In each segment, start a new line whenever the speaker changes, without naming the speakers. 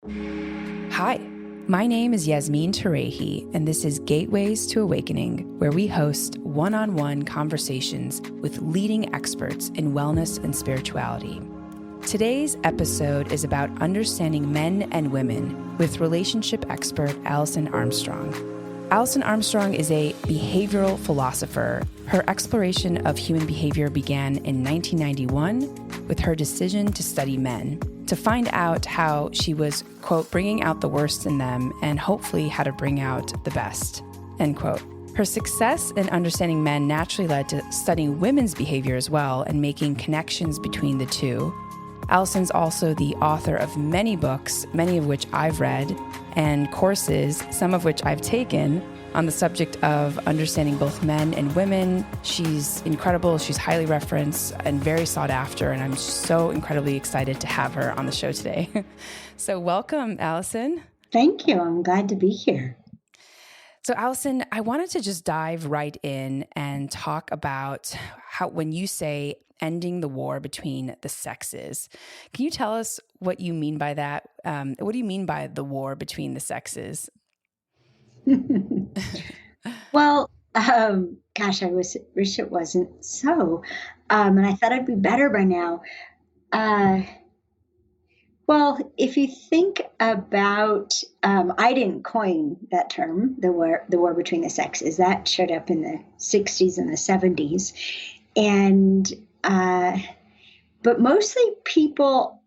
Hi, my name is Yasmin Tarehi, and this is Gateways to Awakening, where we host one-on-one conversations with leading experts in wellness and spirituality. Today's episode is about understanding men and women with relationship expert Alison Armstrong. Alison Armstrong is a behavioral philosopher. Her exploration of human behavior began in 1991 with her decision to study men, to find out how she was, quote, bringing out the worst in them and hopefully how to bring out the best, end quote. Her success in understanding men naturally led to studying women's behavior as well and making connections between the two. Alison's also the author of many books, many of which I've read, and courses, some of which I've taken, on the subject of understanding both men and women. She's incredible. She's highly referenced and very sought after, and I'm so incredibly excited to have her on the show today. So welcome, Alison.
Thank you. I'm glad to be here.
So Alison, I wanted to just dive right in and talk about how, when you say ending the war between the sexes, can you tell us what you mean by that? What do you mean by the war between the sexes?
Well, gosh, I wish it wasn't so. And I thought I'd be better by now. Well, if you think about, I didn't coin that term, the war between the sexes. That showed up in the 60s and the 70s. And, but mostly people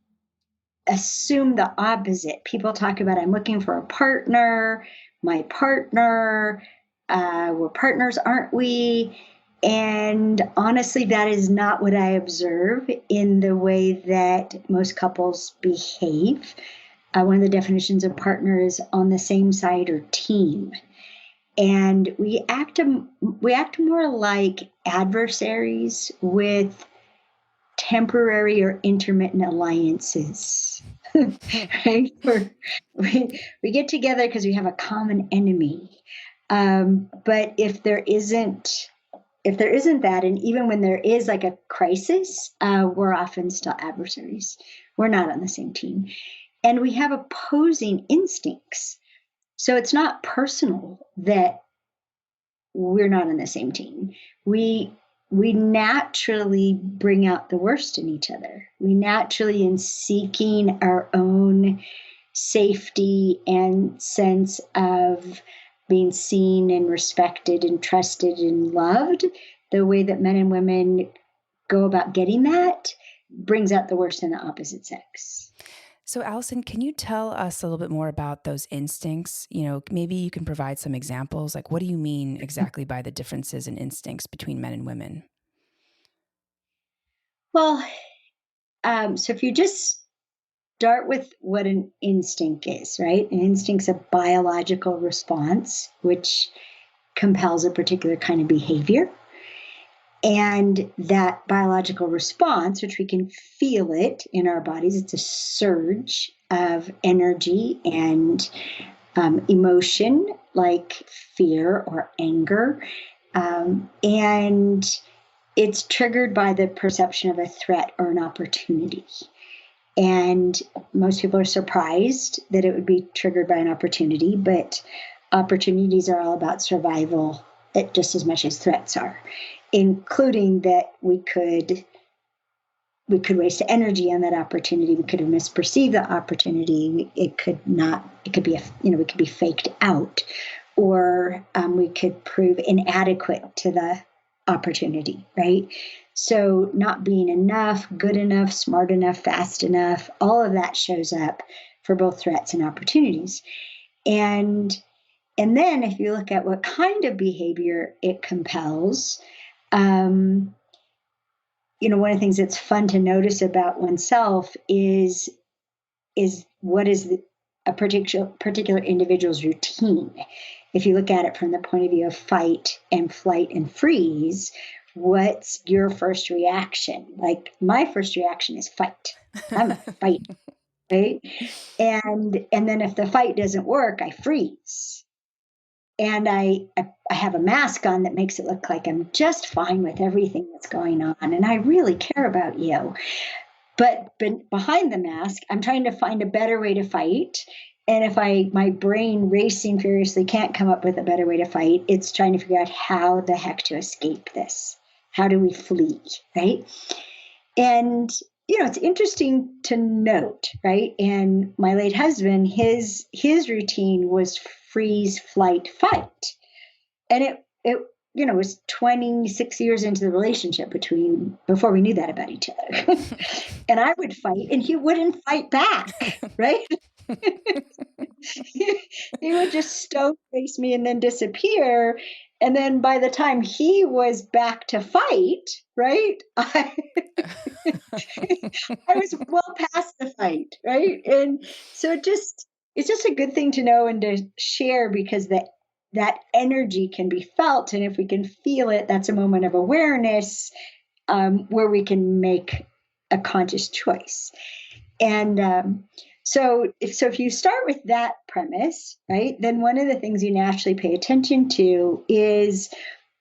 assume the opposite. People talk about, I'm looking for a partner, my partner, we're partners, aren't we? And honestly, that is not what I observe in the way that most couples behave. One of the definitions of partner is on the same side or team. And we act more like adversaries with temporary or intermittent alliances. Right? We get together because we have a common enemy. But if there isn't that, and even when there is like a crisis, we're often still adversaries. We're not on the same team. And we have opposing instincts. So it's not personal that we're not on the same team. We naturally bring out the worst in each other. We naturally, in seeking our own safety and sense of being seen and respected and trusted and loved, the way that men and women go about getting that brings out the worst in the opposite sex.
So Alison, can you tell us a little bit more about those instincts? You know, maybe you can provide some examples. Like, what do you mean exactly by the differences in instincts between men and women?
Well, so if you just start with what an instinct is, right? An instinct's a biological response, which compels a particular kind of behavior. And that biological response, which we can feel it in our bodies, it's a surge of energy and emotion, like fear or anger. And it's triggered by the perception of a threat or an opportunity. And most people are surprised that it would be triggered by an opportunity, but opportunities are all about survival just as much as threats are, including that we could waste energy on that opportunity. We could have misperceived the opportunity. We could be faked out, or we could prove inadequate to the opportunity, right? So not being enough, good enough, smart enough, fast enough, all of that shows up for both threats and opportunities. And then if you look at what kind of behavior it compels, one of the things that's fun to notice about oneself is what is a particular individual's routine. If you look at it from the point of view of fight and flight and freeze, what's your first reaction? Like, my first reaction is fight. I'm a fight, right? And then if the fight doesn't work, I freeze. And I have a mask on that makes it look like I'm just fine with everything that's going on, and I really care about you. But behind the mask, I'm trying to find a better way to fight. And if my brain racing furiously can't come up with a better way to fight, it's trying to figure out how the heck to escape this. How do we flee, right? And, it's interesting to note, right? And my late husband, his routine was freeze, flight, fight. And it was 26 years into the relationship before we knew that about each other. And I would fight and he wouldn't fight back, right? He would just stone face me and then disappear. And then by the time he was back to fight, right, I was well past the fight, right? And so it's just a good thing to know and to share, because that energy can be felt. And if we can feel it, that's a moment of awareness where we can make a conscious choice. And so if you start with that premise, right, then one of the things you naturally pay attention to is,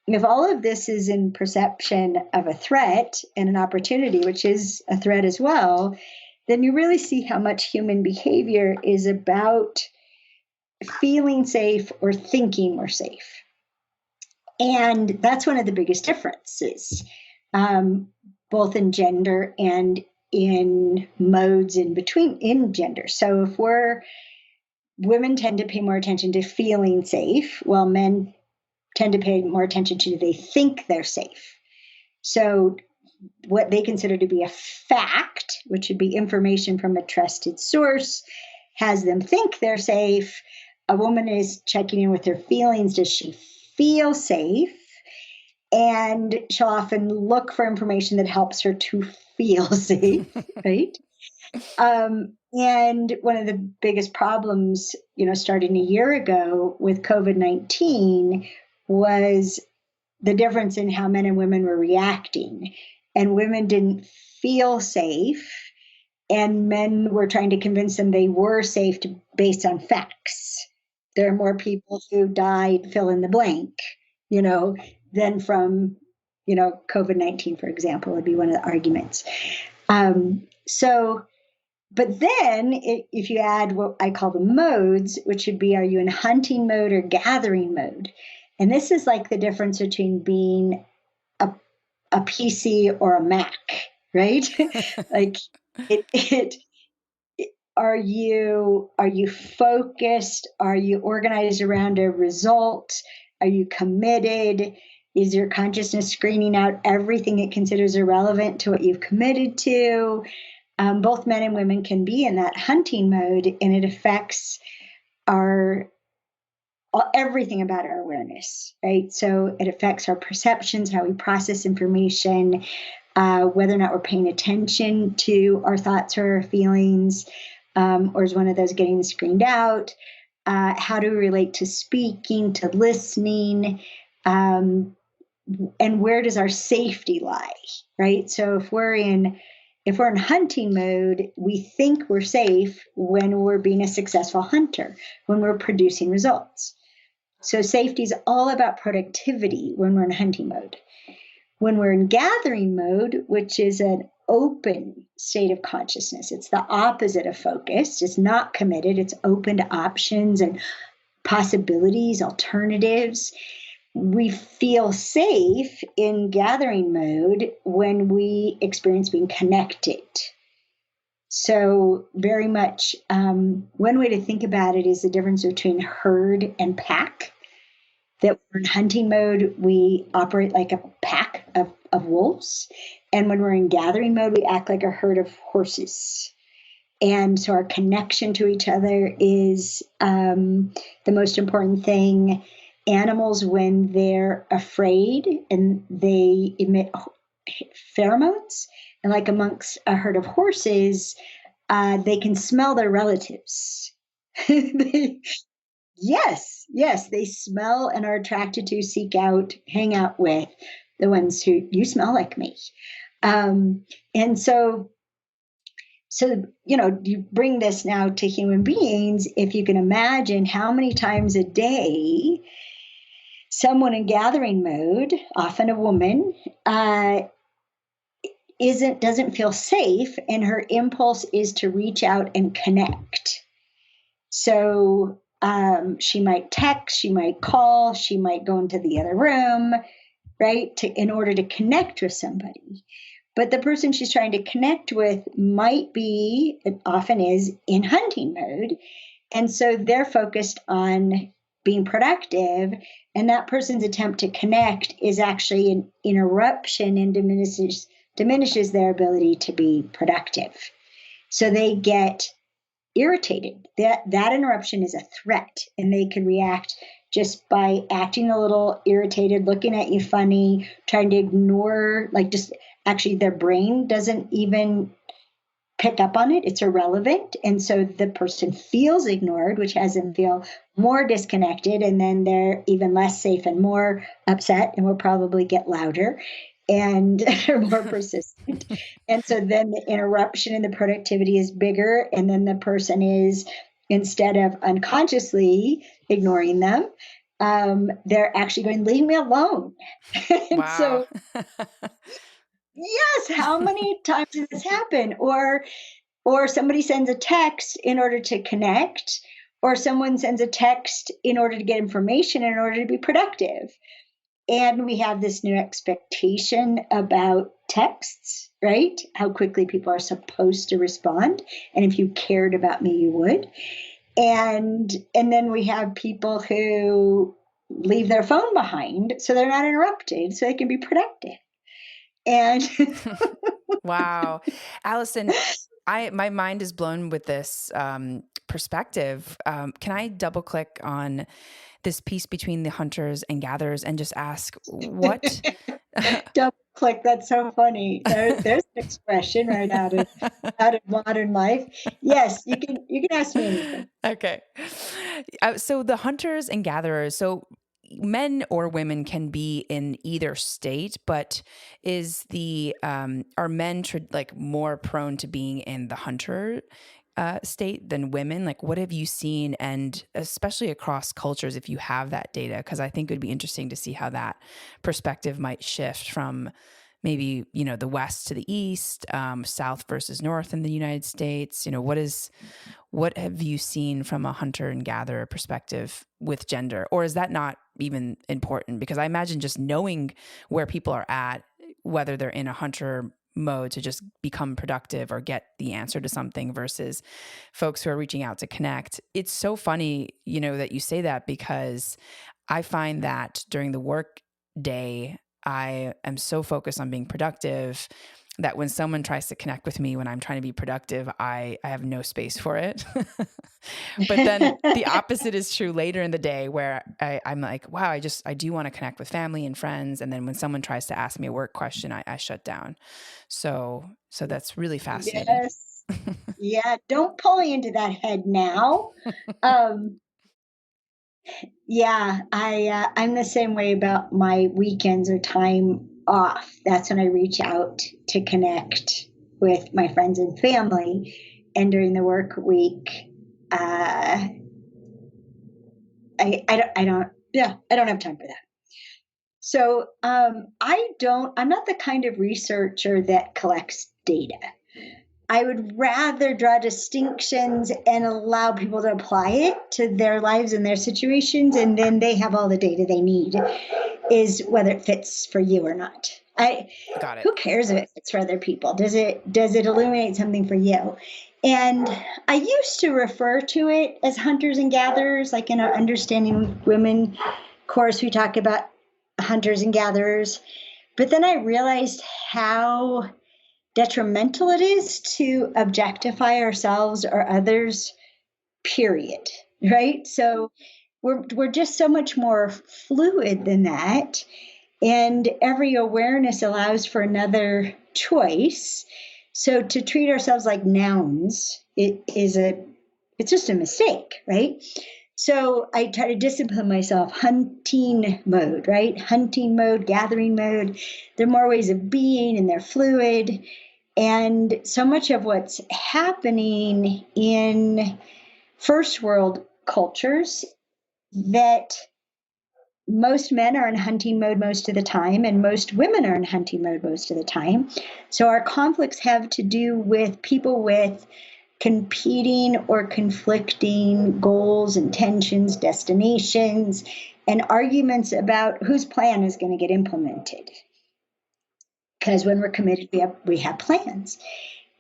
if all of this is in perception of a threat and an opportunity, which is a threat as well, then you really see how much human behavior is about feeling safe or thinking we're safe. And that's one of the biggest differences, both in gender and in modes in gender. So if women tend to pay more attention to feeling safe, while men tend to pay more attention to, they think they're safe. So what they consider to be a fact, which would be information from a trusted source, has them think they're safe. A woman is checking in with her feelings. Does she feel safe? And she'll often look for information that helps her to feel safe, right? And one of the biggest problems, starting a year ago with COVID-19 was the difference in how men and women were reacting. And women didn't feel safe, and men were trying to convince them they were safe based on facts. There are more people who died, fill in the blank, than from, COVID-19, for example, would be one of the arguments. But then if you add what I call the modes, which would be, are you in hunting mode or gathering mode? And this is like the difference between being a PC or a Mac, right? Like are you focused? Are you organized around a result? Are you committed? Is your consciousness screening out everything it considers irrelevant to what you've committed to? Both men and women can be in that hunting mode, and it affects everything about our awareness, right? So it affects our perceptions, how we process information, whether or not we're paying attention to our thoughts or our feelings, or is one of those getting screened out? How do we relate to speaking, to listening? And where does our safety lie, right? So if we're in hunting mode, we think we're safe when we're being a successful hunter, when we're producing results. So safety is all about productivity when we're in hunting mode. When we're in gathering mode, which is an open state of consciousness, it's the opposite of focused. It's not committed. It's open to options and possibilities, alternatives. We feel safe in gathering mode when we experience being connected. So very much, one way to think about it is the difference between herd and pack. That we're in hunting mode, we operate like a pack of wolves. And when we're in gathering mode, we act like a herd of horses. And so our connection to each other is the most important thing. Animals, when they're afraid, and they emit pheromones, and like amongst a herd of horses, they can smell their relatives. Yes, they smell and are attracted to, seek out, hang out with the ones who, you smell like me. And so, you bring this now to human beings. If you can imagine how many times a day someone in gathering mode, often a woman, doesn't feel safe, and her impulse is to reach out and connect. So she might text, she might call, she might go into the other room, right, in order to connect with somebody. But the person she's trying to connect with might be, it often is, in hunting mode. And so they're focused on being productive. And that person's attempt to connect is actually an interruption and diminishes their ability to be productive. So they get irritated. That interruption is a threat, and they can react just by acting a little irritated, looking at you funny, trying to ignore, like, just actually their brain doesn't even pick up on it. It's irrelevant. And so the person feels ignored, which has them feel more disconnected. And then they're even less safe and more upset, and will probably get louder and are more persistent. And so then the interruption in the productivity is bigger. And then the person is, instead of unconsciously ignoring them, they're actually going, leave me alone. And
Wow.
so, yes, how many times does this happen? Or somebody sends a text in order to connect, or someone sends a text in order to get information, in order to be productive. And we have this new expectation about texts, right? How quickly people are supposed to respond. And if you cared about me, you would. And then we have people who leave their phone behind so they're not interrupted, so they can be productive. And
Wow. Alison, my mind is blown with this perspective. Can I double click on this piece between the hunters and gatherers and just ask what?
double click, that's so funny. There's an expression right out of modern life. Yes, you can ask me anything.
Okay. So the hunters and gatherers, so men or women can be in either state, but are men like more prone to being in the hunter state than women? Like, what have you seen, and especially across cultures, if you have that data? Because I think it would be interesting to see how that perspective might shift from maybe, the West to the East, South versus North in the United States. What have you seen from a hunter and gatherer perspective with gender? Or is that not even important? Because I imagine just knowing where people are at, whether they're in a hunter mode to just become productive or get the answer to something versus folks who are reaching out to connect. It's so funny, that you say that, because I find that during the work day, I am so focused on being productive that when someone tries to connect with me when I'm trying to be productive, I have no space for it. But then the opposite is true later in the day, where I'm like, wow, I do want to connect with family and friends. And then when someone tries to ask me a work question, I shut down. So that's really fascinating.
Yes. Yeah. Don't pull me into that head now. Yeah, I'm the same way about my weekends or time off. That's when I reach out to connect with my friends and family. And during the work week, I don't have time for that. So I'm not the kind of researcher that collects data. I would rather draw distinctions and allow people to apply it to their lives and their situations, and then they have all the data they need, is whether it fits for you or not.
Got it.
Who cares if it fits for other people? Does it illuminate something for you? And I used to refer to it as hunters and gatherers, like in our Understanding Women course, we talk about hunters and gatherers. But then I realized how detrimental it is to objectify ourselves or others, period. Right? So we're just so much more fluid than that. And every awareness allows for another choice. So to treat ourselves like nouns, it's just a mistake, right? So I try to discipline myself. Hunting mode, right? Hunting mode, gathering mode. There are more ways of being, and they're fluid. And so much of what's happening in first world cultures that most men are in hunting mode most of the time, and most women are in hunting mode most of the time. So our conflicts have to do with people with competing or conflicting goals, intentions, destinations, and arguments about whose plan is going to get implemented. Because when we're committed, we have plans.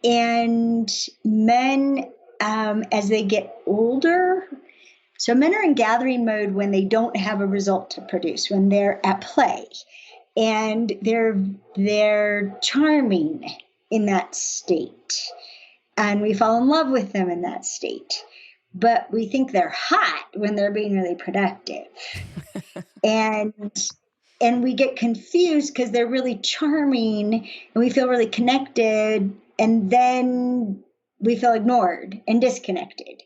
And men, as they get older, so men are in gathering mode when they don't have a result to produce, when they're at play, and they're charming in that state, and we fall in love with them in that state. But we think they're hot when they're being really productive, and we get confused because they're really charming, and we feel really connected, and then we feel ignored and disconnected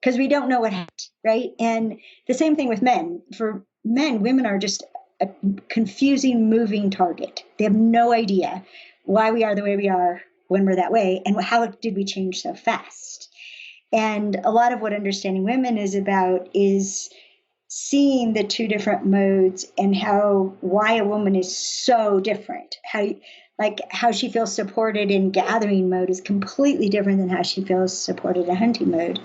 because we don't know what happened, right? And the same thing with men. For men, women are just a confusing, moving target. They have no idea why we are the way we are when we're that way, and how did we change so fast. And a lot of what understanding women is about is seeing the two different modes, and why a woman is so different. How she feels supported in gathering mode is completely different than how she feels supported in hunting mode.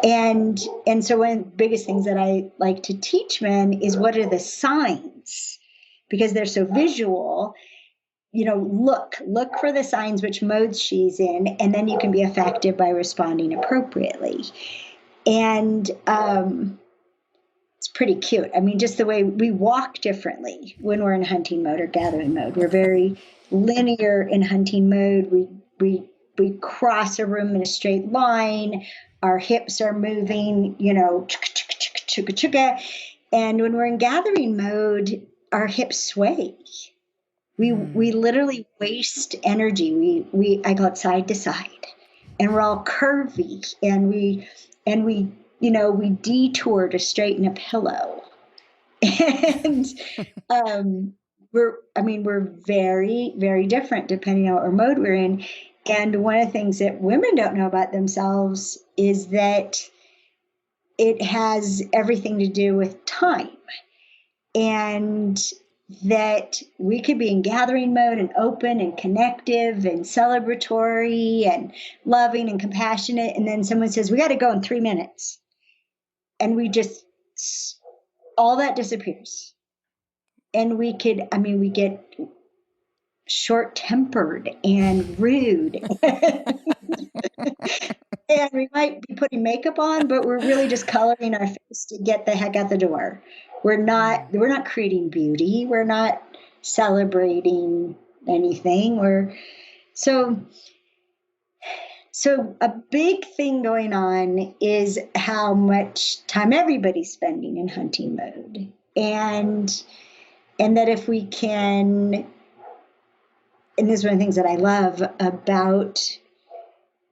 And so one of the biggest things that I like to teach men is, what are the signs? Because they're so visual. Look for the signs, which modes she's in, and then you can be effective by responding appropriately. And it's pretty cute. I mean, just the way we walk differently when we're in hunting mode or gathering mode. We're very linear in hunting mode. We cross a room in a straight line. Our hips are moving, chugga chugga. And when we're in gathering mode, our hips sway. We literally waste energy. I call it side to side, and we're all curvy, and we detour to straighten a pillow. And we're very, very different depending on what mode we're in. And one of the things that women don't know about themselves is that it has everything to do with time. And that we could be in gathering mode and open and connective and celebratory and loving and compassionate. And then someone says, we got to go in 3 minutes. And all that disappears. And we get short-tempered and rude. And we might be putting makeup on, but we're really just coloring our face to get the heck out the door. We're not creating beauty. We're not celebrating anything. So a big thing going on is how much time everybody's spending in hunting mode. And that if we can, and this is one of the things that I love about,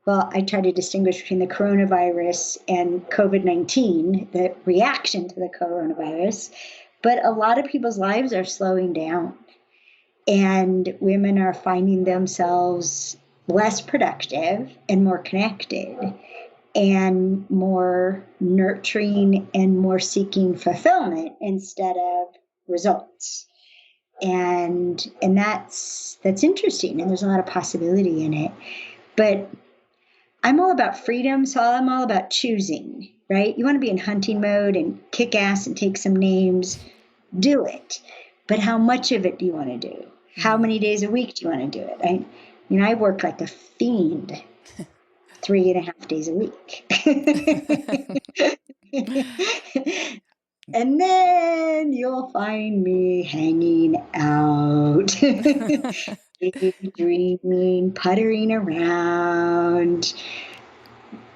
well, I try to distinguish between the coronavirus and COVID-19, the reaction to the coronavirus, but a lot of people's lives are slowing down, and women are finding themselves less productive and more connected and more nurturing and more seeking fulfillment instead of results. And that's interesting, and there's a lot of possibility in it. But I'm all about freedom, so I'm all about choosing, right? You want to be in hunting mode and kick ass and take some names, do it. But how much of it do you want to do? How many days a week do you want to do it? I work like a fiend 3.5 days a week. And then you'll find me hanging out, daydreaming, puttering around,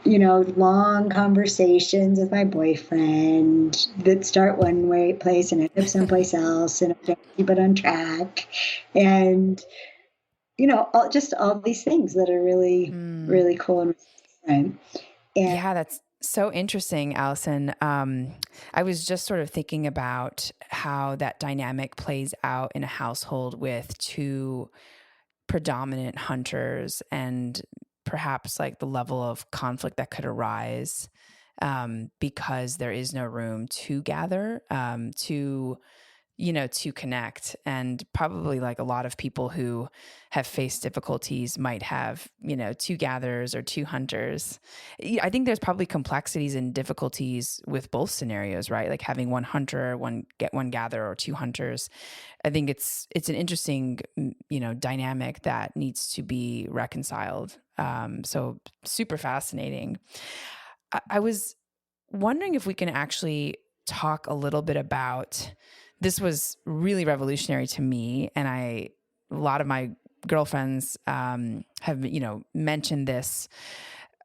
long conversations with my boyfriend that start one place and end up someplace else, and I don't keep it on track. And, all these things that are really, really cool and fun.
Yeah, that's so interesting, Alison. I was just sort of thinking about how that dynamic plays out in a household with two predominant hunters, and perhaps like the level of conflict that could arise because there is no room to gather, to connect. And probably like a lot of people who have faced difficulties might have, two gatherers or two hunters. I think there's probably complexities and difficulties with both scenarios, right? Like having one hunter, one gatherer, or two hunters. I think it's an interesting, dynamic that needs to be reconciled. So super fascinating. I was wondering if we can actually talk a little bit about, this was really revolutionary to me, and a lot of my girlfriends have mentioned this,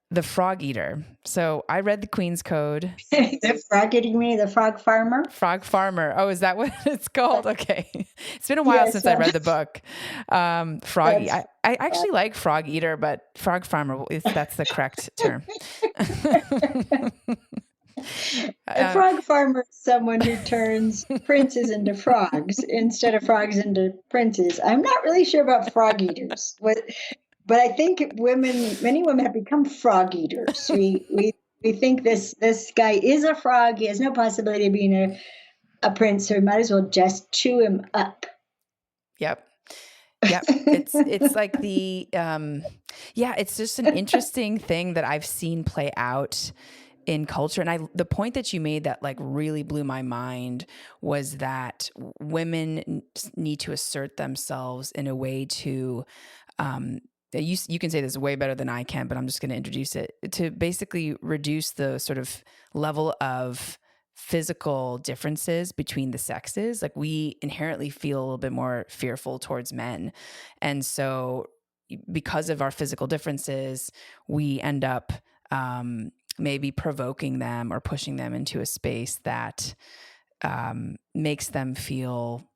the frog eater. So I read the Queen's Code.
The frog eating me, the frog farmer.
Frog farmer. Oh, is that what it's called? Okay, it's been a while
Yes,
since I read the book. Frog. I actually like frog eater, but frog farmer, that's the correct term.
A frog farmer is someone who turns princes into frogs instead of frogs into princes. I'm not really sure about frog eaters, but I think many women have become frog eaters. We think this guy is a frog. He has no possibility of being a prince, so we might as well just chew him up.
Yep. It's like it's just an interesting thing that I've seen play out in culture. And the point that you made that like really blew my mind was that women need to assert themselves in a way to, you can say this way better than I can, but I'm just going to introduce it, to basically reduce the sort of level of physical differences between the sexes. Like we inherently feel a little bit more fearful towards men. And so because of our physical differences, we end up, maybe provoking them or pushing them into a space that makes them feel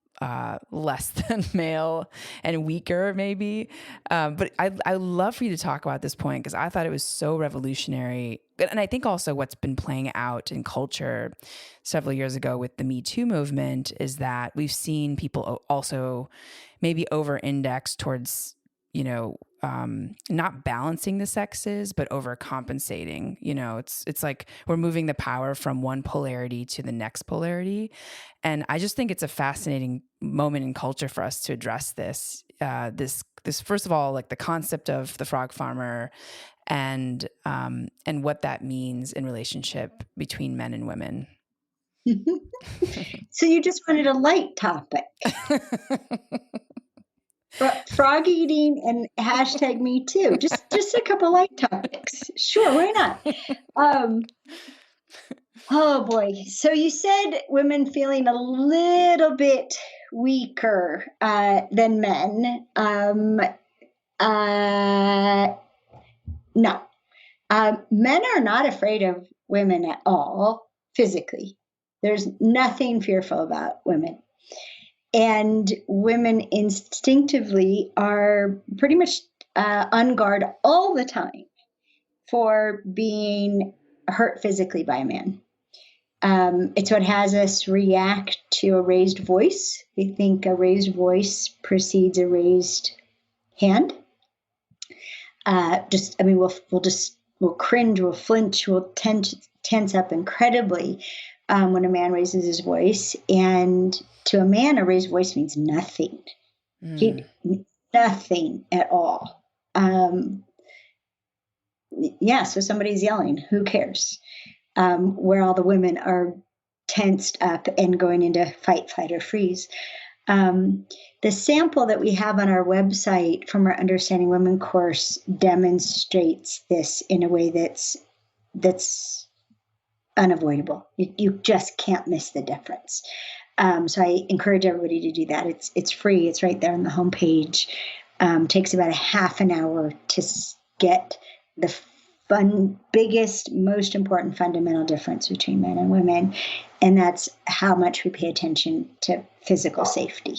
less than male and weaker, maybe. But I love for you to talk about this point, because I thought it was so revolutionary. And I think also what's been playing out in culture several years ago with the Me Too movement is that we've seen people also maybe over-index towards, not balancing the sexes, but overcompensating. It's like we're moving the power from one polarity to the next polarity. And I just think it's a fascinating moment in culture for us to address this. This first of all, like the concept of the frog farmer, and what that means in relationship between men and women.
So you just wanted a light topic. Frog eating and hashtag me too. Just a couple light topics. Sure, why not? Oh boy. So you said women feeling a little bit weaker than men. No. Men are not afraid of women at all, physically. There's nothing fearful about women. And women instinctively are pretty much on guard all the time for being hurt physically by a man. It's what has us react to a raised voice. We think a raised voice precedes a raised hand. We'll cringe, we'll flinch, we'll tense up incredibly when a man raises his voice. And to a man, a raised voice means nothing. Nothing at all. So somebody's yelling. Who cares? Where all the women are tensed up and going into fight, flight, or freeze. The sample that we have on our website from our Understanding Women course demonstrates this in a way that's unavoidable. You just can't miss the difference. So I encourage everybody to do that. It's free. It's right there on the homepage. Takes about a half an hour to get the biggest, most important fundamental difference between men and women, and that's how much we pay attention to physical safety,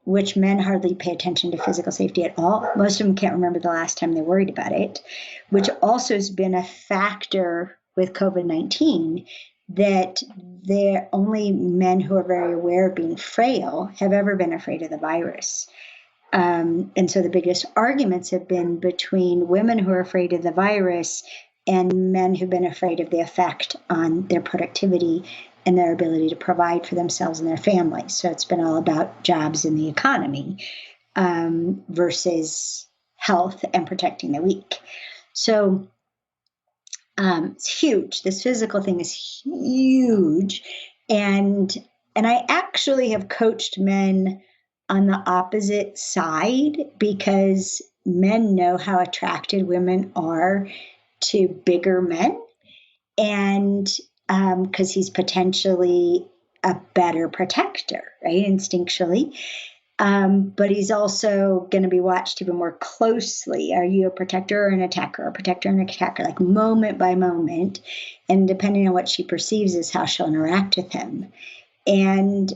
which men hardly pay attention to physical safety at all. Most of them can't remember the last time they worried about it, which also has been a factor with COVID-19, that they're only men who are very aware of being frail have ever been afraid of the virus. And so the biggest arguments have been between women who are afraid of the virus and men who've been afraid of the effect on their productivity and their ability to provide for themselves and their families. So it's been all about jobs and the economy versus health and protecting the weak. So it's huge. This physical thing is huge. And I actually have coached men on the opposite side because men know how attracted women are to bigger men. And because he's potentially a better protector, right? Instinctually. But he's also going to be watched even more closely. Are you a protector or an attacker? A protector and an attacker, like moment by moment. And depending on what she perceives is how she'll interact with him. And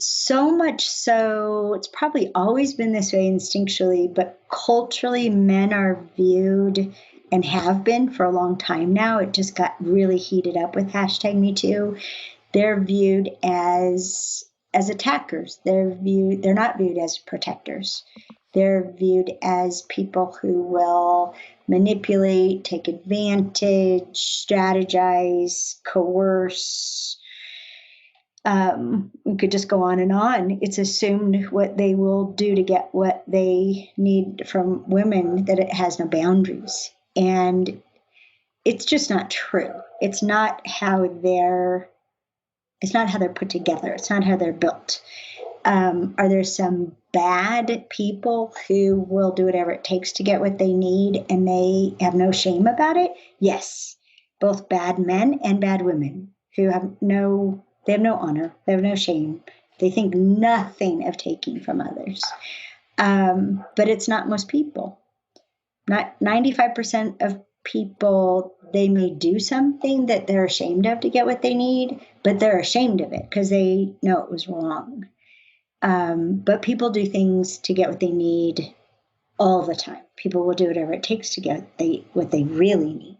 so much so, it's probably always been this way instinctually, but culturally, men are viewed and have been for a long time now. It just got really heated up with #MeToo. They're viewed as attackers. They're not viewed as protectors. They're viewed as people who will manipulate, take advantage, strategize, coerce. We could just go on and on. It's assumed what they will do to get what they need from women, that it has no boundaries. And it's just not true. It's not how they're put together. It's not how they're built. Are there some bad people who will do whatever it takes to get what they need and they have no shame about it? Yes. Both bad men and bad women who have no honor. They have no shame. They think nothing of taking from others. But it's not most people. Not 95% of people, they may do something that they're ashamed of to get what they need, but they're ashamed of it because they know it was wrong. But people do things to get what they need all the time. People will do whatever it takes to get what they really need.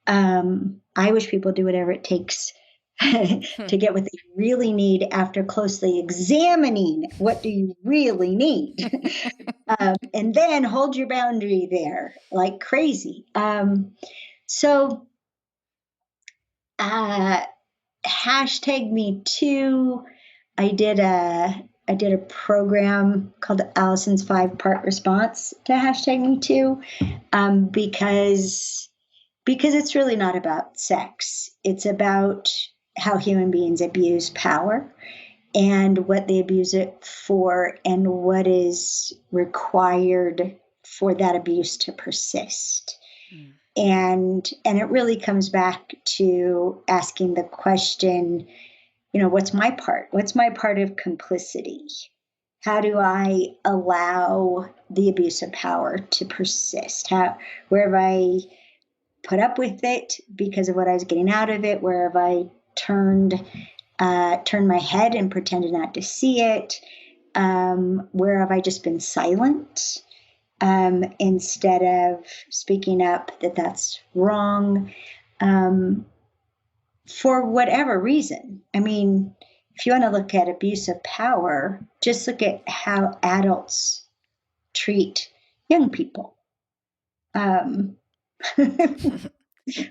I wish people do whatever it takes to get what they really need after closely examining what do you really need. And then hold your boundary there like crazy. So #MeToo. I did a program called Alison's 5-part response to #MeToo because it's really not about sex. It's about how human beings abuse power and what they abuse it for and what is required for that abuse to persist. And it really comes back to asking the question, what's my part? What's my part of complicity? How do I allow the abuse of power to persist? Where have I put up with it because of what I was getting out of it? Where have I turned my head and pretended not to see it? Where have I just been silent instead of speaking up that that's wrong for whatever reason? I mean, if you want to look at abuse of power, just look at how adults treat young people.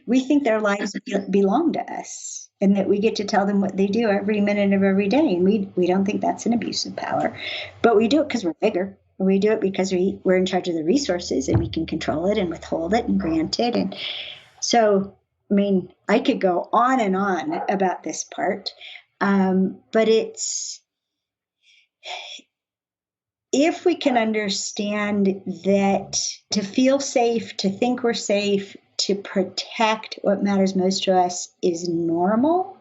We think their lives belong to us and that we get to tell them what they do every minute of every day. And we don't think that's an abuse of power, but we do it because we're bigger. We do it because we're in charge of the resources and we can control it and withhold it and grant it. And so, I mean, I could go on and on about this part, but if we can understand that to feel safe, to think we're safe, to protect what matters most to us is normal,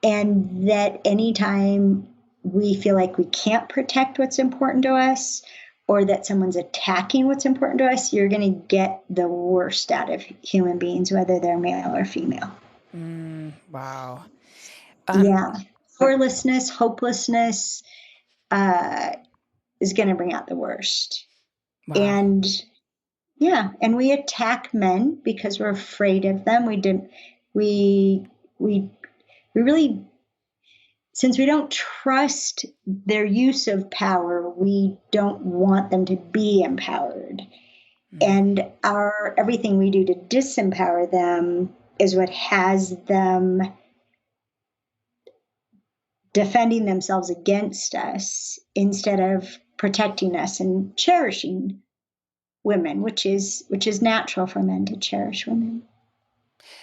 and that anytime we feel like we can't protect what's important to us or that someone's attacking what's important to us, you're going to get the worst out of human beings, whether they're male or female.
Wow.
Yeah. Powerlessness, hopelessness is going to bring out the worst.
Wow.
And we attack men because we're afraid of them. We really, since we don't trust their use of power, we don't want them to be empowered. And everything we do to disempower them is what has them defending themselves against us instead of protecting us and cherishing women, which is natural for men to cherish women.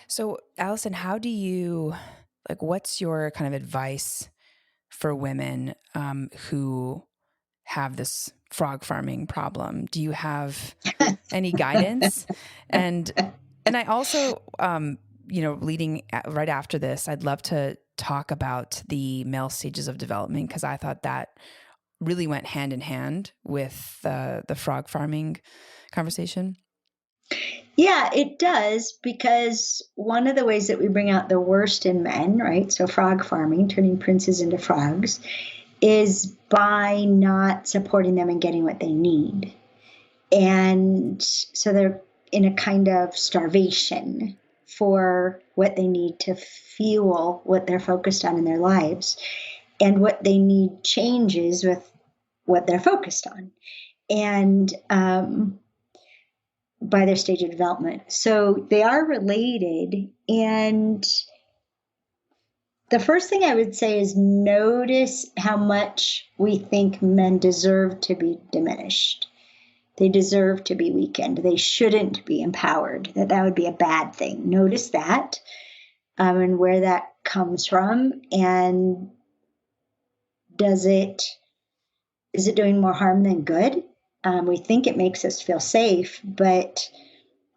So, Alison, how do you, what's your kind of advice for women who have this frog farming problem? Do you have any guidance? And I also, leading right after this, I'd love to talk about the male stages of development, because I thought that really went hand in hand with the frog farming conversation.
Yeah, it does, because one of the ways that we bring out the worst in men, right? So frog farming, turning princes into frogs, is by not supporting them and getting what they need. And so they're in a kind of starvation for what they need to fuel what they're focused on in their lives. And what they need changes with what they're focused on. And by their stage of development. So they are related. And the first thing I would say is notice how much we think men deserve to be diminished. They deserve to be weakened. They shouldn't be empowered. That would be a bad thing. Notice that and where that comes from. And is it doing more harm than good? We think it makes us feel safe, but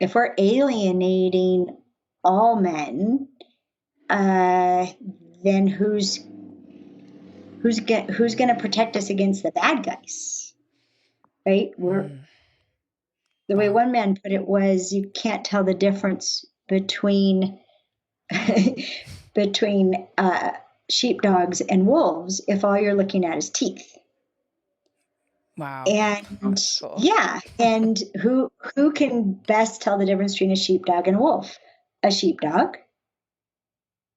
if we're alienating all men, then who's going to protect us against the bad guys, right? The way one man put it was, you can't tell the difference between sheepdogs and wolves if all you're looking at is teeth.
Wow.
And
cool.
Yeah, and who can best tell the difference between a sheepdog and a wolf? A sheepdog.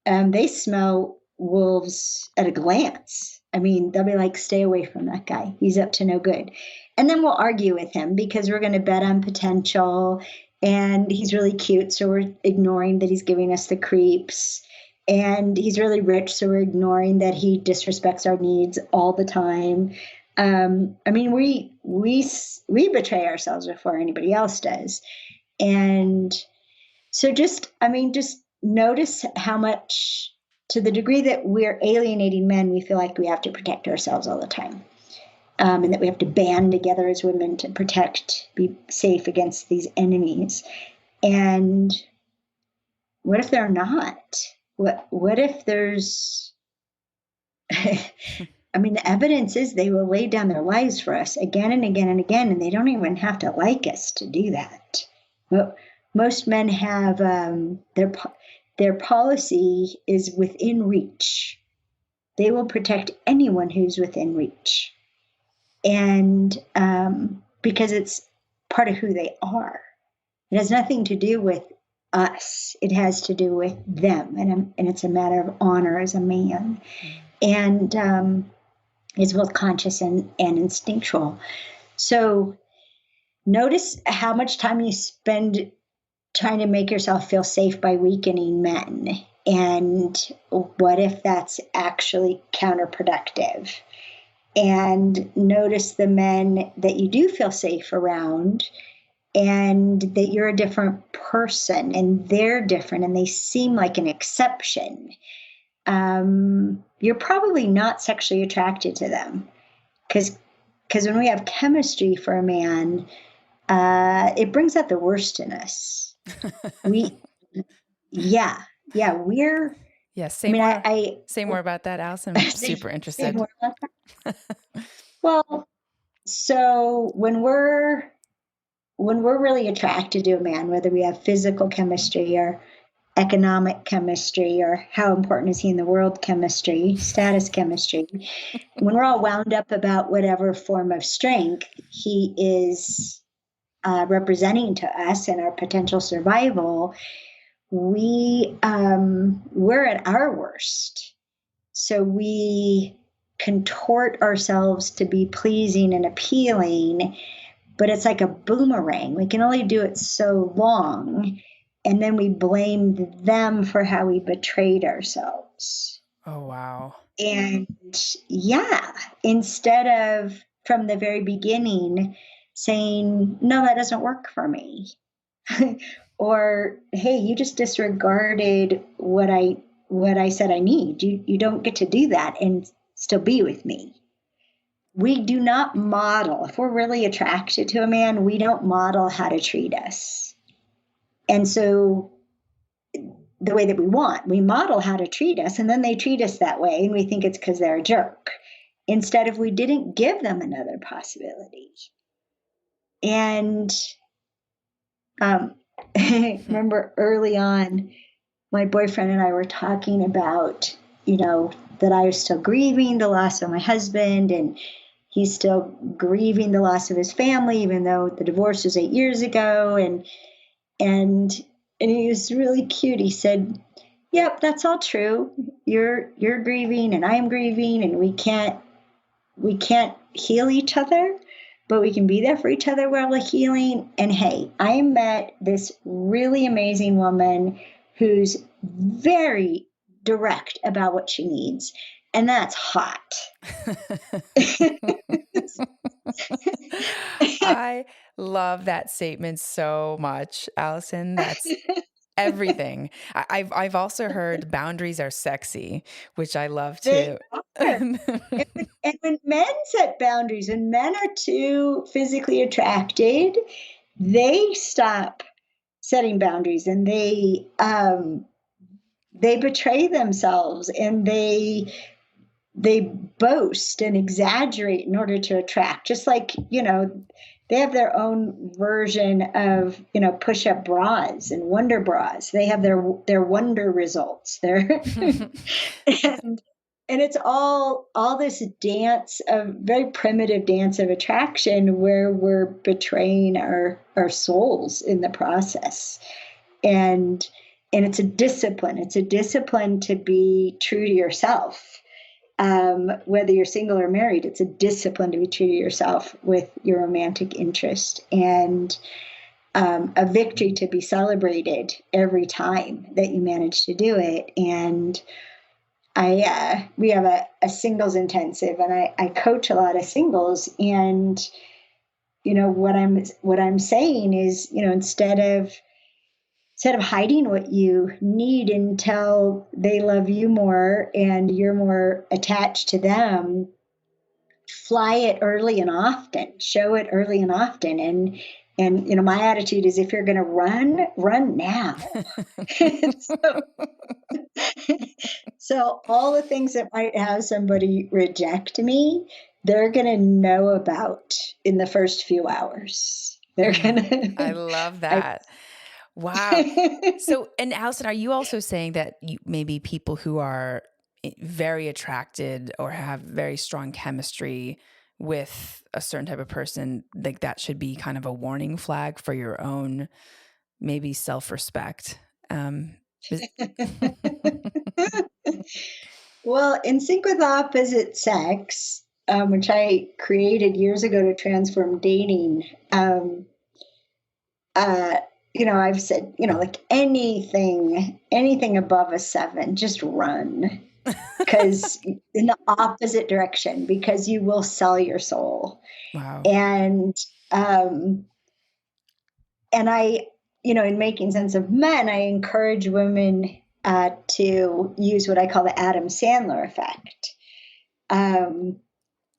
They smell wolves at a glance. I mean, they'll be like, stay away from that guy. He's up to no good. And then we'll argue with him because we're going to bet on potential, and he's really cute, so we're ignoring that he's giving us the creeps. And he's really rich, so we're ignoring that he disrespects our needs all the time. I mean, we betray ourselves before anybody else does. And so just notice how much, to the degree that we're alienating men, we feel like we have to protect ourselves all the time. And that we have to band together as women to be safe against these enemies. And what if they're not? What if there's, I mean, the evidence is they will lay down their lives for us again and again and again, and they don't even have to like us to do that. Well, most men have their policy is within reach. They will protect anyone who's within reach. And because it's part of who they are. It has nothing to do with us. It has to do with them. And it's a matter of honor as a man. And it's both conscious and instinctual. So notice how much time you spend trying to make yourself feel safe by weakening men. And what if that's actually counterproductive? And notice the men that you do feel safe around, and that you're a different person and they're different and they seem like an exception. You're probably not sexually attracted to them, because when we have chemistry for a man, it brings out the worst in us. We're
Say more about that, Alison. I'm super interested.
Well, so when we're really attracted to a man, whether we have physical chemistry or economic chemistry, or how important is he in the world chemistry, status chemistry, when we're all wound up about whatever form of strength he is representing to us and our potential survival, we're at our worst. So we contort ourselves to be pleasing and appealing, but it's like a boomerang. We can only do it so long, and then we blame them for how we betrayed ourselves.
Oh, wow.
And yeah, instead of from the very beginning saying, no, that doesn't work for me. Or, hey, you just disregarded what I said I need. You don't get to do that and still be with me. We do not model, if we're really attracted to a man, we don't model how to treat us. And so the way that we model how to treat us, and then they treat us that way, and we think it's because they're a jerk. Instead of, we didn't give them another possibility. And remember early on, my boyfriend and I were talking about, that I was still grieving the loss of my husband, and he's still grieving the loss of his family, even though the divorce was 8 years ago. And he was really cute. He said, yep, that's all true. You're grieving and I'm grieving, and we can't heal each other, but we can be there for each other while we're healing. And hey, I met this really amazing woman who's very direct about what she needs, and that's hot.
I love that statement so much, Alison. That's everything. I've also heard boundaries are sexy, which I love
They
too.
are. And when men set boundaries, when men are too physically attracted, they stop setting boundaries, and they betray themselves, and they boast and exaggerate in order to attract. Just like, they have their own version of, push-up bras and wonder bras. They have their wonder results there. And it's all this dance, of very primitive dance of attraction, where we're betraying our souls in the process. And it's a discipline. It's a discipline to be true to yourself. Whether you're single or married, it's a discipline to be true to yourself with your romantic interest, and a victory to be celebrated every time that you manage to do it. And we have a singles intensive, and I coach a lot of singles. And what I'm saying is, instead of hiding what you need until they love you more and you're more attached to them, fly it early and often, show it early and often. And my attitude is, if you're going to run now. So all the things that might have somebody reject me, they're going to know about in the first few hours. They're going to.
I love that. Wow. So, and Alison, are you also saying that maybe people who are very attracted or have very strong chemistry with a certain type of person, like that should be kind of a warning flag for your own, maybe self-respect?
Well, In Sync with Opposite Sex, which I created years ago to transform dating, I've said, like anything above a 7, just run. Because in the opposite direction, because you will sell your soul.
Wow.
And I, in Making Sense of Men, I encourage women to use what I call the Adam Sandler effect,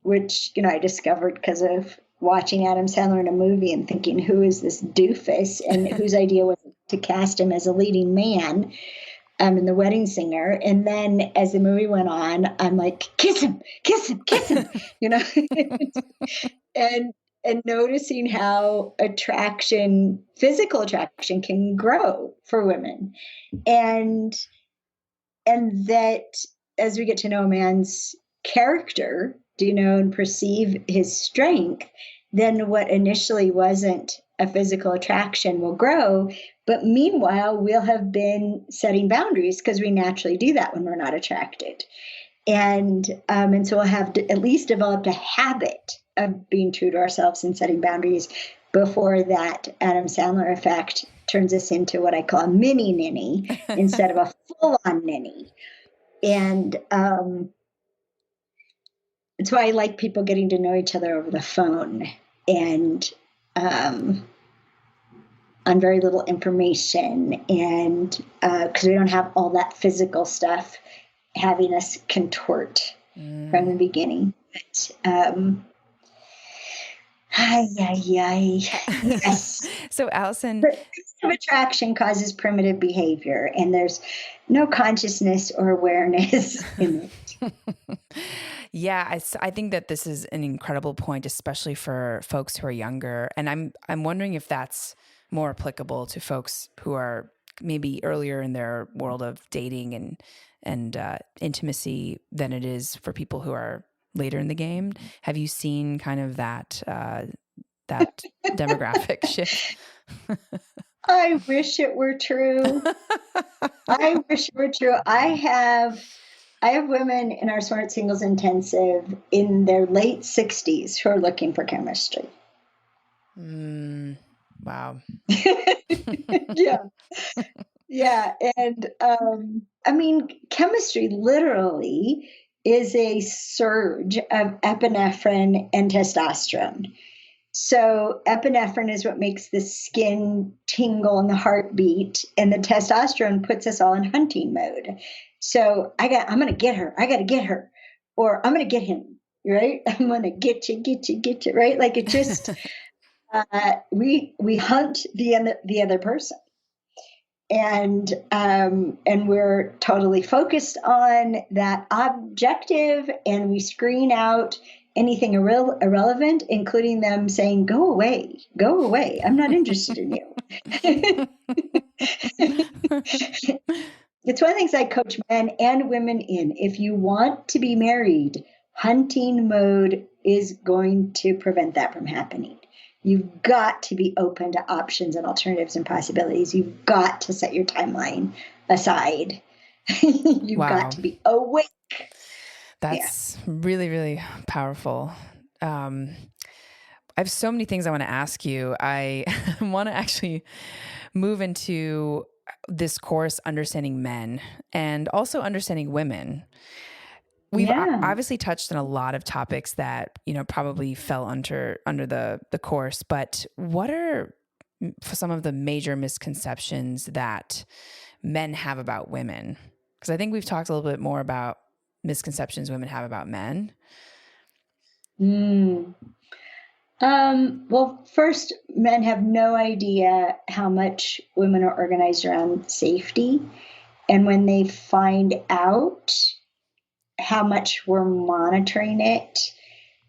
which, I discovered because of watching Adam Sandler in a movie and thinking, who is this doofus? And whose idea was to cast him as a leading man in The Wedding Singer. And then as the movie went on, I'm like, kiss him, and noticing how physical attraction can grow for women. And that as we get to know a man's character, and perceive his strength, then what initially wasn't a physical attraction will grow. But meanwhile, we'll have been setting boundaries, because we naturally do that when we're not attracted. And so we'll have at least developed a habit of being true to ourselves and setting boundaries before that Adam Sandler effect turns us into what I call a mini ninny instead of a full-on ninny. And that's why I like people getting to know each other over the phone and on very little information, and because we don't have all that physical stuff having us contort from the beginning. But, yes.
So Alison,
Attraction causes primitive behavior, and there's no consciousness or awareness in it.
yeah, I think that this is an incredible point, especially for folks who are younger. And I'm wondering if that's more applicable to folks who are maybe earlier in their world of dating and intimacy than it is for people who are later in the game. Have you seen kind of that demographic shift?
I wish it were true. I wish it were true. I have women in our Smart Singles Intensive in their late 60s who are looking for chemistry.
Wow.
Yeah. Yeah. And I mean, chemistry literally is a surge of epinephrine and testosterone. So epinephrine is what makes the skin tingle and the heart beat, and the testosterone puts us all in hunting mode. So I'm going to get her. I got to get her, or I'm going to get him, right? I'm going to get you, right? Like it just, we hunt the other person. And we're totally focused on that objective, and we screen out anything irrelevant, including them saying, go away, I'm not interested in you. It's one of the things I coach men and women in. If you want to be married, hunting mode is going to prevent that from happening. You've got to be open to options and alternatives and possibilities. You've got to set your timeline aside. You've got to be awake.
That's really, really powerful. I have so many things I want to ask you. I want to actually move into this course, Understanding Men, and also Understanding Women. We've obviously touched on a lot of topics that, probably fell under the course, but what are some of the major misconceptions that men have about women? Because I think we've talked a little bit more about misconceptions women have about men.
Well, first, men have no idea how much women are organized around safety. And when they find out how much we're monitoring it,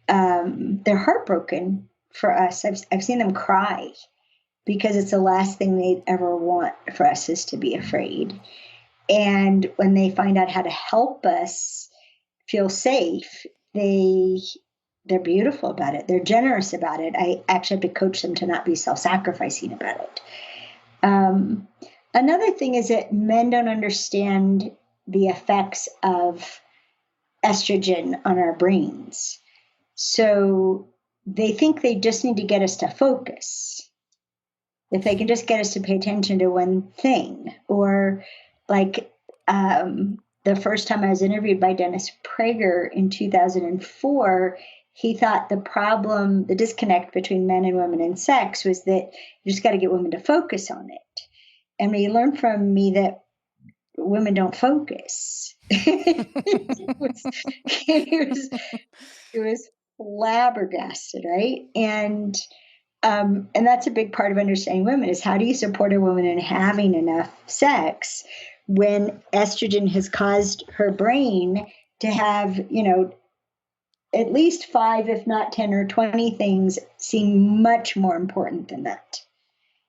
they're heartbroken for us. I've seen them cry because it's the last thing they'd ever want for us is to be afraid. And when they find out how to help us feel safe, they're beautiful about it. They're generous about it. I actually have to coach them to not be self-sacrificing about it. Another thing is that men don't understand the effects of estrogen on our brains. So they think they just need to get us to focus. If they can just get us to pay attention to one thing, or like the first time I was interviewed by Dennis Prager in 2004, he thought the disconnect between men and women in sex was that you just got to get women to focus on it. And he learned from me that women don't focus. He was flabbergasted, right? And that's a big part of understanding women is how do you support a woman in having enough sex when estrogen has caused her brain to have, at least 5, if not 10 or 20 things seem much more important than that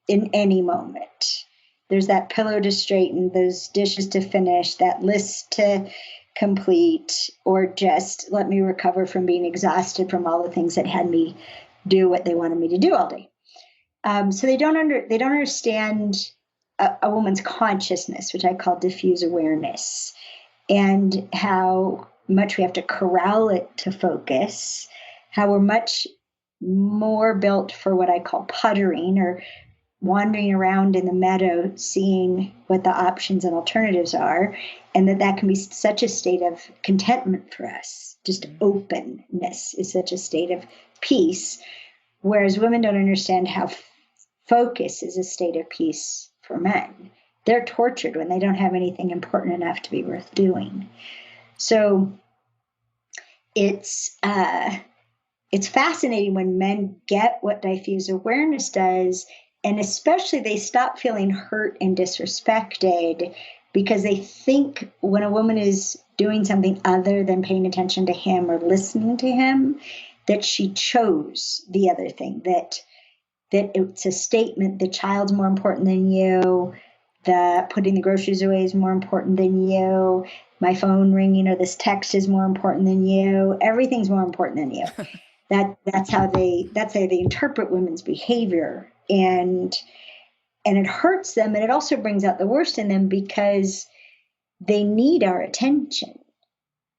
in any moment. There's that pillow to straighten, those dishes to finish, that list to complete, or just let me recover from being exhausted from all the things that had me do what they wanted me to do all day. So they don't understand a woman's consciousness, which I call diffuse awareness, and how much we have to corral it to focus, how we're much more built for what I call puttering, or wandering around in the meadow, seeing what the options and alternatives are, and that can be such a state of contentment for us. Just openness is such a state of peace, whereas women don't understand how focus is a state of peace for men. They're tortured when they don't have anything important enough to be worth doing. So it's fascinating when men get what diffuse awareness does, and especially they stop feeling hurt and disrespected, because they think when a woman is doing something other than paying attention to him or listening to him, that she chose the other thing, that it's a statement, the child's more important than you, the putting the groceries away is more important than you, my phone ringing or this text is more important than you, everything's more important than you. That's how they interpret women's behavior, and it hurts them, and it also brings out the worst in them, because they need our attention.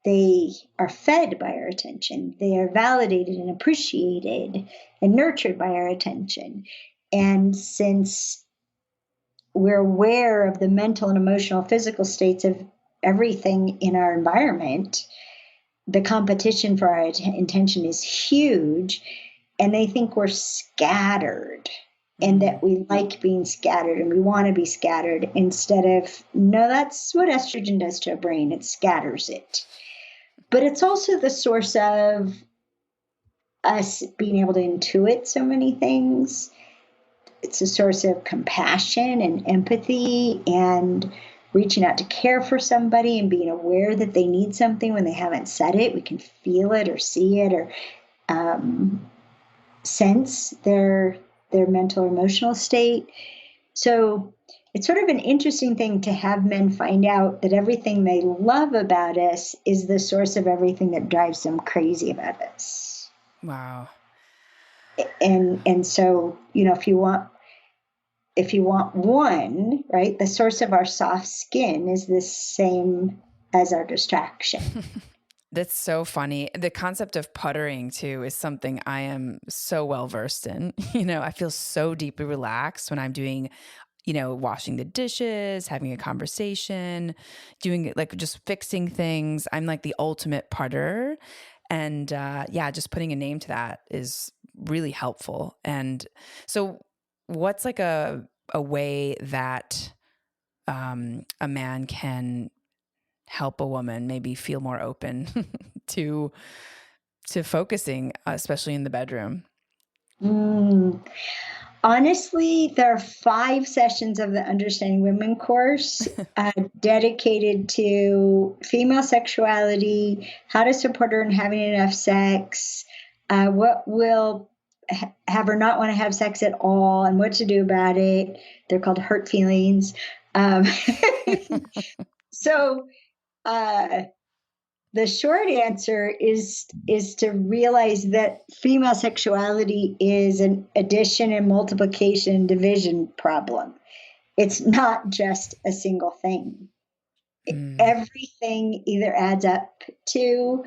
They are fed by our attention. They are validated and appreciated and nurtured by our attention. And since we're aware of the mental and emotional, physical states of everything in our environment, the competition for our attention is huge, and they think we're scattered, and that we like being scattered and we want to be scattered, instead of, no, that's what estrogen does to a brain. It scatters it. But it's also the source of us being able to intuit so many things. It's a source of compassion and empathy and reaching out to care for somebody and being aware that they need something when they haven't said it. We can feel it or see it or sense their mental or emotional state. So it's sort of an interesting thing to have men find out that everything they love about us is the source of everything that drives them crazy about us.
Wow.
And so, if you want one, right, the source of our soft skin is the same as our distraction.
That's so funny. The concept of puttering too is something I am so well versed in. I feel so deeply relaxed when I'm doing, washing the dishes, having a conversation, doing like just fixing things. I'm like the ultimate putter. And just putting a name to that is really helpful. And so what's like a way that a man can help a woman maybe feel more open to focusing, especially in the bedroom?
Honestly, there are 5 sessions of the Understanding Women course dedicated to female sexuality, how to support her in having enough sex, what will have her not want to have sex at all, and what to do about it. They're called hurt feelings. So the short answer is to realize that female sexuality is an addition and multiplication and division problem. It's not just a single thing. Everything either adds up to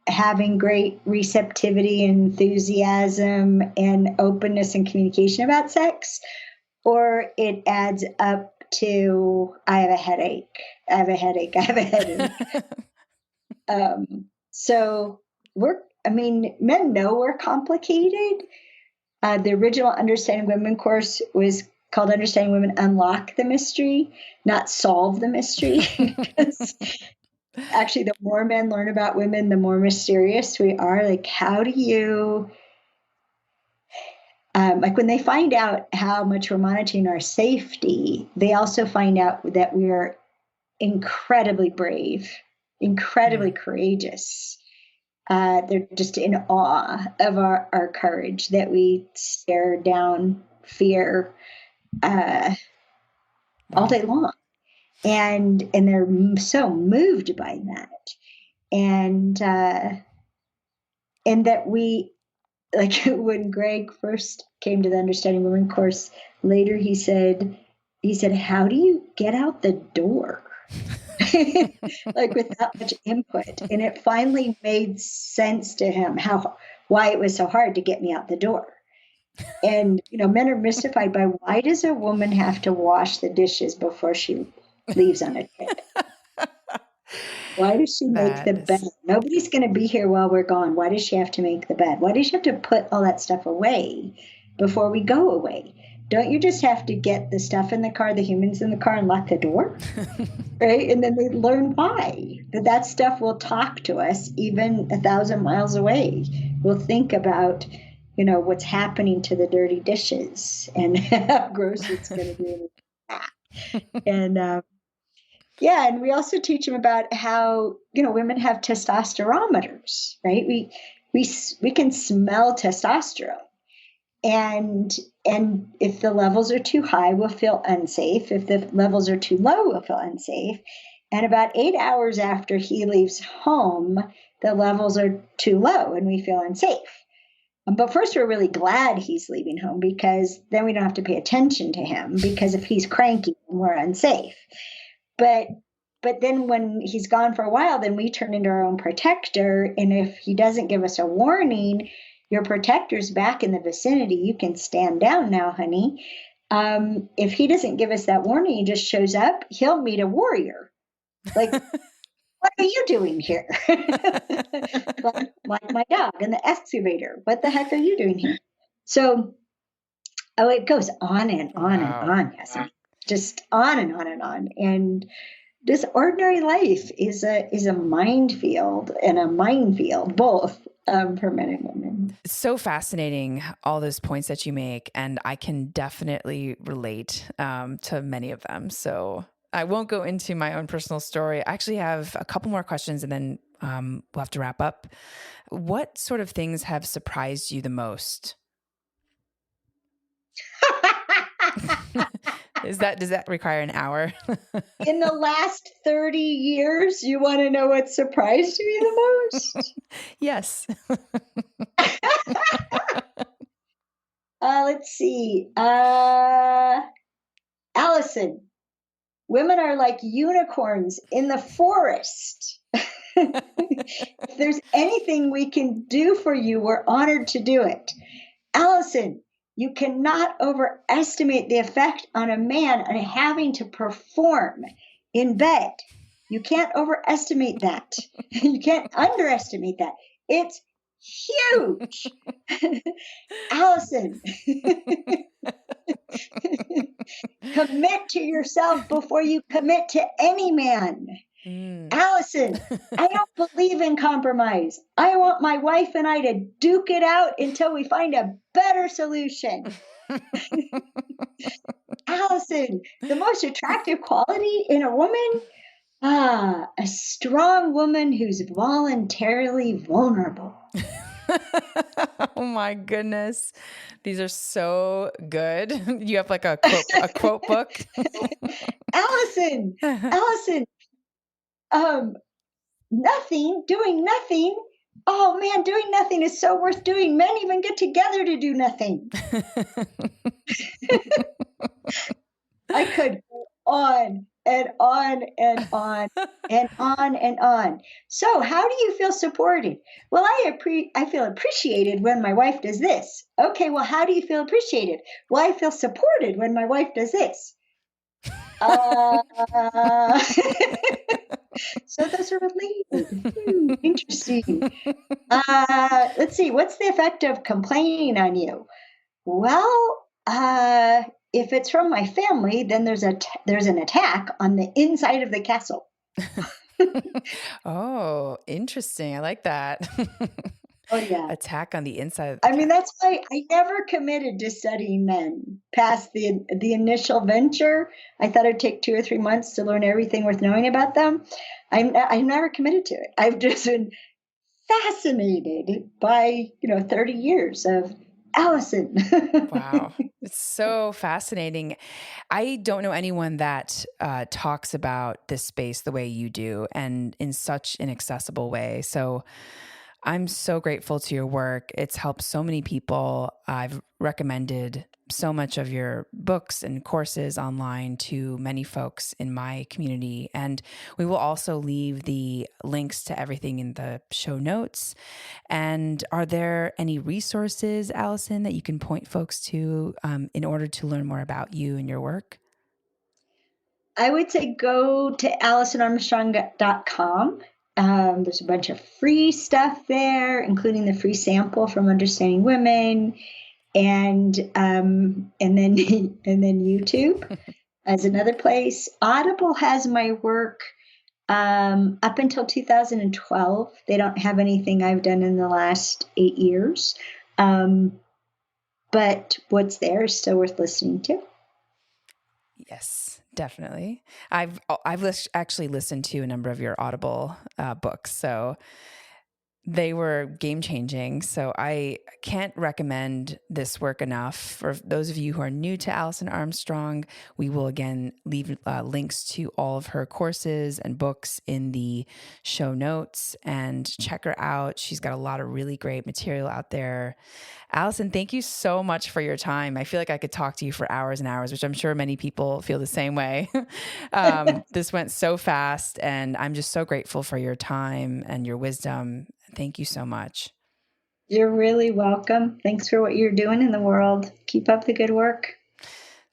having great receptivity and enthusiasm and openness and communication about sex, or it adds up to, I have a headache. So men know we're complicated. The original Understanding Women course was called Understanding Women Unlock the Mystery, not Solve the Mystery. Actually, the more men learn about women, the more mysterious we are. Like, how do you, like when they find out how much we're monitoring our safety, they also find out that we are incredibly brave, incredibly courageous. They're just in awe of our courage, that we stare down fear all day long. And they're so moved by that. And that we, like when Greg first came to the Understanding Women course, later he said, how do you get out the door? like without much input. And it finally made sense to him why it was so hard to get me out the door. And, men are mystified by, why does a woman have to wash the dishes before she leaves on a trip? Why does she make the bed? Nobody's going to be here while we're gone. Why does she have to make the bed? Why does she have to put all that stuff away before we go away? Don't you just have to get the stuff in the car, the humans in the car, and lock the door? Right? And then they learn why. That stuff will talk to us even 1,000 miles away. We'll think about, what's happening to the dirty dishes and how gross it's going to be. And and we also teach them about how, women have testosterometers, right? We can smell testosterone. And if the levels are too high, we'll feel unsafe. If the levels are too low, we'll feel unsafe. And about 8 hours after he leaves home, the levels are too low and we feel unsafe. But first, we're really glad he's leaving home, because then we don't have to pay attention to him, because if he's cranky, we're unsafe. But then when he's gone for a while, then we turn into our own protector. And if he doesn't give us a warning, your protector's back in the vicinity. You can stand down now, honey. If he doesn't give us that warning, he just shows up, he'll meet a warrior. Like, what are you doing here? like my dog in the excavator. What the heck are you doing here? So, it goes on and on and on. Yes, just on and on and on. And this ordinary life is a minefield and a minefield, both for men and women.
It's so fascinating, all those points that you make, and I can definitely relate to many of them. So I won't go into my own personal story. I actually have a couple more questions, and then we'll have to wrap up. What sort of things have surprised you the most? Does that require an hour?
In the last 30 years, you want to know what surprised me the most?
Yes.
Let's see. Alison, women are like unicorns in the forest. If there's anything we can do for you, we're honored to do it. Alison, you cannot overestimate the effect on a man on having to perform in bed. You can't overestimate that. You can't underestimate that. It's huge. Allison, commit to yourself before you commit to any man. Allison, I don't believe in compromise. I want my wife and I to duke it out until we find a better solution. Allison, the most attractive quality in a woman? A strong woman who's voluntarily vulnerable.
Oh my goodness. These are so good. You have like a quote book.
Allison, doing nothing. Oh man, doing nothing is so worth doing. Men even get together to do nothing. I could go on and on and on and on and on. So how do you feel supported? Well, I feel appreciated when my wife does this. Okay, well, how do you feel appreciated? Well, I feel supported when my wife does this. So those are related. Interesting. Let's see. What's the effect of complaining on you? Well, if it's from my family, then there's an attack on the inside of the castle.
Oh, interesting. I like that.
Oh yeah.
Attack on the inside.
I mean, that's why I never committed to studying men past the initial venture. I thought it'd take 2 or 3 months to learn everything worth knowing about them. I never committed to it. I've just been fascinated by 30 years of Alison.
Wow. It's so fascinating. I don't know anyone that talks about this space the way you do, and in such an accessible way. So I'm so grateful to your work. It's helped so many people. I've recommended so much of your books and courses online to many folks in my community. And we will also leave the links to everything in the show notes. And are there any resources, Alison, that you can point folks to in order to learn more about you and your work?
I would say go to AlisonArmstrong.com. There's a bunch of free stuff there, including the free sample from Understanding Women, and then and then YouTube as another place. Audible has my work up until 2012. They don't have anything I've done in the last 8 years, but what's there is still worth listening to.
Yes, definitely. I've actually listened to a number of your Audible books, so they were game changing. So I can't recommend this work enough. For those of you who are new to Alison Armstrong, we will again leave links to all of her courses and books in the show notes, and check her out. She's got a lot of really great material out there. Alison, thank you so much for your time. I feel like I could talk to you for hours and hours, which I'm sure many people feel the same way. This went so fast, and I'm just so grateful for your time and your wisdom. Thank you so much.
You're really welcome. Thanks for what you're doing in the world. Keep up the good work.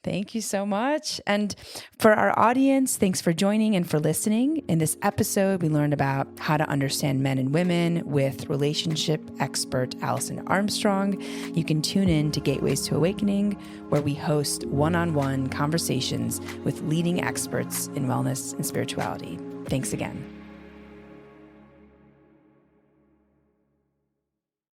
Thank you so much. And for our audience, thanks for joining and for listening. In this episode, we learned about how to understand men and women with relationship expert Alison Armstrong. You can tune in to Gateways to Awakening, where we host one-on-one conversations with leading experts in wellness and spirituality. Thanks again.